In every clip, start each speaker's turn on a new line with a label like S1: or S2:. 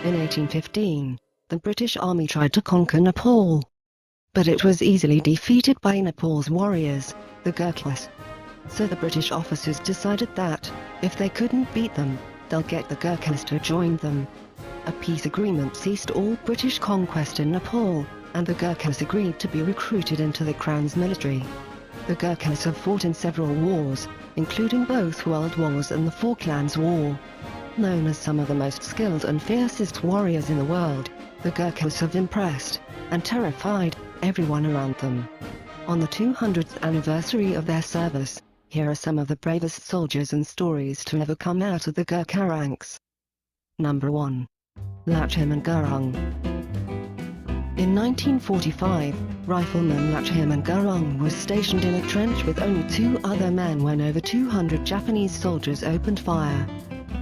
S1: In 1815, the British Army tried to conquer Nepal, but it was easily defeated by Nepal's warriors, the Gurkhas. So the British officers decided that, if they couldn't beat them, they'll get the Gurkhas to join them. A peace agreement ceased all British conquest in Nepal, and the Gurkhas agreed to be recruited into the Crown's military. The Gurkhas have fought in several wars, including both World Wars and the Falklands War. Known as some of the most skilled and fiercest warriors in the world, the Gurkhas have impressed, and terrified, everyone around them. On the 200th anniversary of their service, here are some of the bravest soldiers and stories to ever come out of the Gurkha ranks. Number 1. Lachhiman Gurung. In 1945, Rifleman Lachhiman Gurung was stationed in a trench with only 2 other men when over 200 Japanese soldiers opened fire.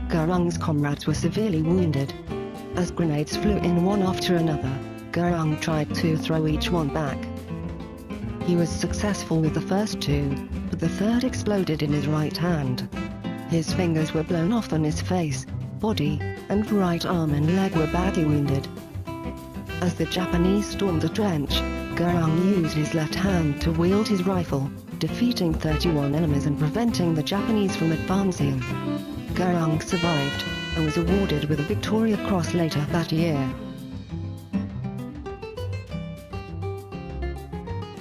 S1: Gurung's comrades were severely wounded. As grenades flew in one after another, Gurung tried to throw each one back. He was successful with the first 2, but the third exploded in his right hand. His fingers were blown off and his face, body, and right arm and leg were badly wounded. As the Japanese stormed the trench, Gurung used his left hand to wield his rifle, defeating 31 enemies and preventing the Japanese from advancing. Gurung survived, and was awarded with a Victoria Cross later that year.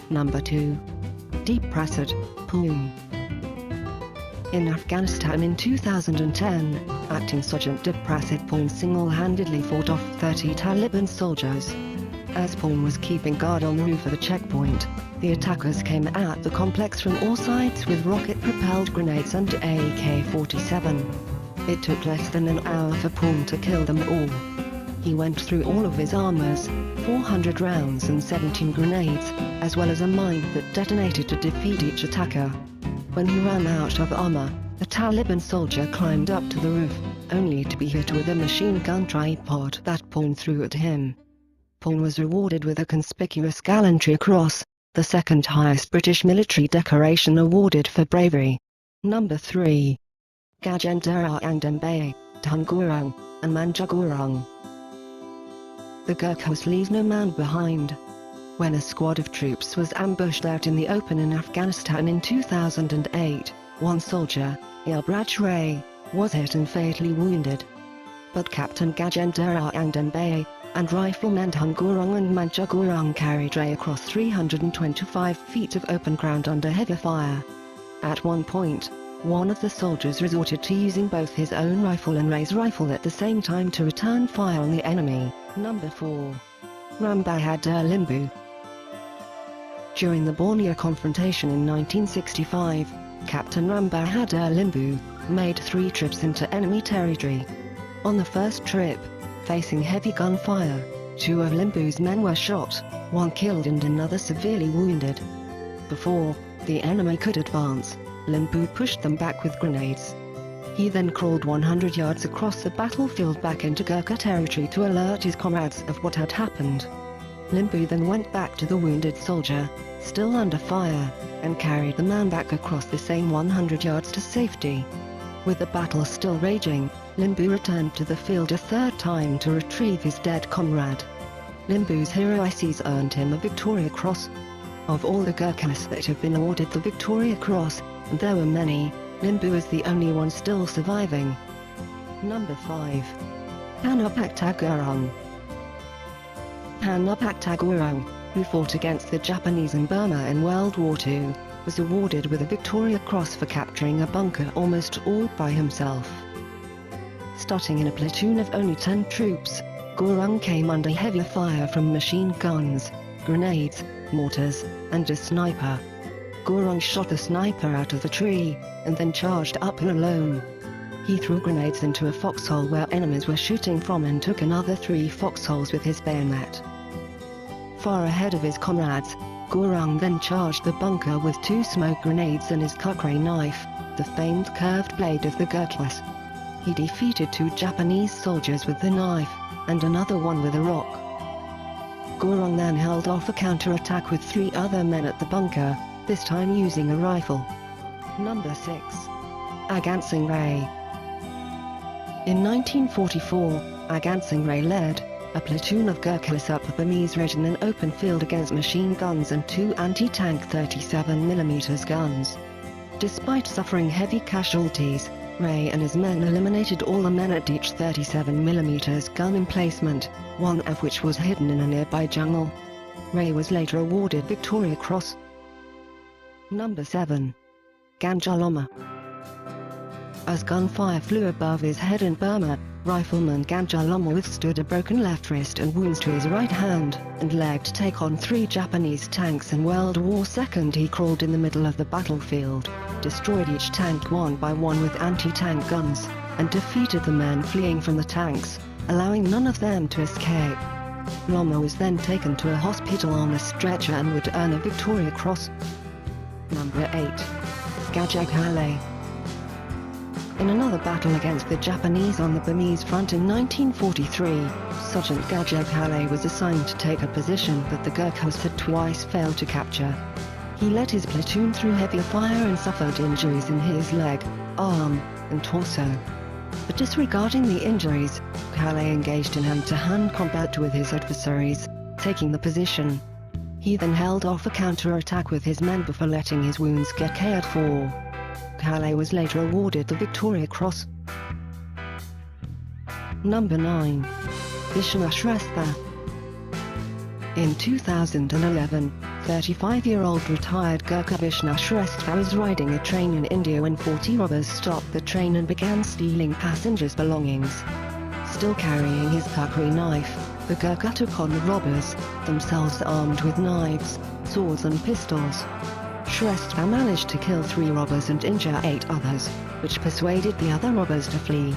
S1: Number 2. Deepprasad Pun. In Afghanistan in 2010, Acting Sergeant Deepprasad Pun single-handedly fought off 30 Taliban soldiers. As Pun was keeping guard on the roof of the checkpoint, the attackers came at the complex from all sides with rocket-propelled grenades and AK-47. It took less than an hour for Pun to kill them all. He went through all of his armors, 400 rounds and 17 grenades, as well as a mine that detonated to defeat each attacker. When he ran out of armor, a Taliban soldier climbed up to the roof, only to be hit with a machine gun tripod that Pun threw at him. Pun was rewarded with a Conspicuous Gallantry Cross, the second highest British military decoration awarded for bravery. Number 3. Gajendera Angdembe, Dhan Gurung, and Manju Gurung. The Gurkhas leave no man behind. When a squad of troops was ambushed out in the open in Afghanistan in 2008, one soldier, Rai, was hit and fatally wounded. But Captain Gajendera Angdembe, and Riflemen Dhan Gurung and Manju Gurung carried Rai across 325 feet of open ground under heavy fire. At one point, one of the soldiers resorted to using both his own rifle and Rai's rifle at the same time to return fire on the enemy. Number 4. Rambahadur Limbu. During the Borneo confrontation in 1965, Captain Rambahadur Limbu made 3 trips into enemy territory. On the first trip, facing heavy gunfire, 2 of Limbu's men were shot, 1 killed and another severely wounded. Before the enemy could advance, Limbu pushed them back with grenades. He then crawled 100 yards across the battlefield back into Gurkha territory to alert his comrades of what had happened. Limbu then went back to the wounded soldier, still under fire, and carried the man back across the same 100 yards to safety. With the battle still raging, Limbu returned to the field a 3rd time to retrieve his dead comrade. Limbu's heroics earned him a Victoria Cross. Of all the Gurkhas that have been awarded the Victoria Cross, and there were many, Limbu is the only one still surviving. Number 5. Hanopak Tagurang. Hanopak Tagurang, who fought against the Japanese in Burma in World War II, was awarded with a Victoria Cross for capturing a bunker almost all by himself. Starting in a platoon of only 10 troops, Gurung came under heavy fire from machine guns, grenades, mortars, and a sniper. Gurung shot the sniper out of the tree, and then charged up alone. He threw grenades into a foxhole where enemies were shooting from and took another 3 foxholes with his bayonet. Far ahead of his comrades, Gurung then charged the bunker with 2 smoke grenades and his kukri knife, the famed curved blade of the Gurkhas. He defeated 2 Japanese soldiers with the knife, and another one with a rock. Gurung then held off a counter-attack with 3 other men at the bunker, this time using a rifle. Number 6. Agansing Rai. In 1944, Agansing Rai led a platoon of Gurkhas up a Burmese ridge in an open field against machine guns and 2 anti-tank 37mm guns. Despite suffering heavy casualties, Rai and his men eliminated all the men at each 37mm gun emplacement, one of which was hidden in a nearby jungle. Rai was later awarded Victoria Cross. Number 7. Ganju Lama. As gunfire flew above his head in Burma, Rifleman Ganju Lama withstood a broken left wrist and wounds to his right hand and leg to take on 3 Japanese tanks in World War II. He crawled in the middle of the battlefield, destroyed each tank one by one with anti-tank guns, and defeated the men fleeing from the tanks, allowing none of them to escape. Lama was then taken to a hospital on a stretcher and would earn a Victoria Cross. Number 8. Gaje Ghale. In another battle against the Japanese on the Burmese front in 1943, Sergeant Gaje Ghale was assigned to take a position that the Gurkhas had twice failed to capture. He led his platoon through heavy fire and suffered injuries in his leg, arm, and torso. But disregarding the injuries, Ghale engaged in hand-to-hand combat with his adversaries, taking the position. He then held off a counter-attack with his men before letting his wounds get cared for. Ghale was later awarded the Victoria Cross. Number 9. Vishnu Shrestha. In 2011, 35-year-old retired Gurkha Vishnu Shrestha was riding a train in India when 40 robbers stopped the train and began stealing passengers' belongings. Still carrying his kukri knife, the Gurkha took on the robbers, themselves armed with knives, swords and pistols. Shrestha managed to kill 3 robbers and injure 8 others, which persuaded the other robbers to flee.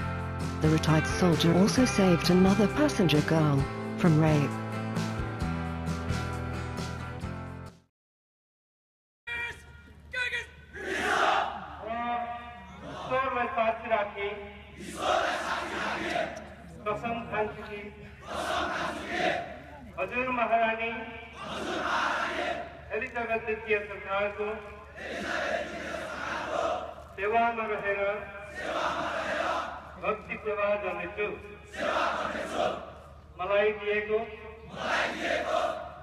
S1: The retired soldier also saved another passenger girl from rape.
S2: भक्ति प्रवाह गर्नेछु मलाई दिएको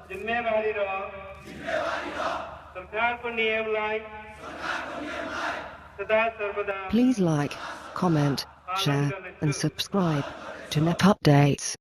S2: जिम्मेवारी र सरकारको नियमलाई सदा सर्वदा.
S1: Please like, comment, share, and subscribe to Nepupdates.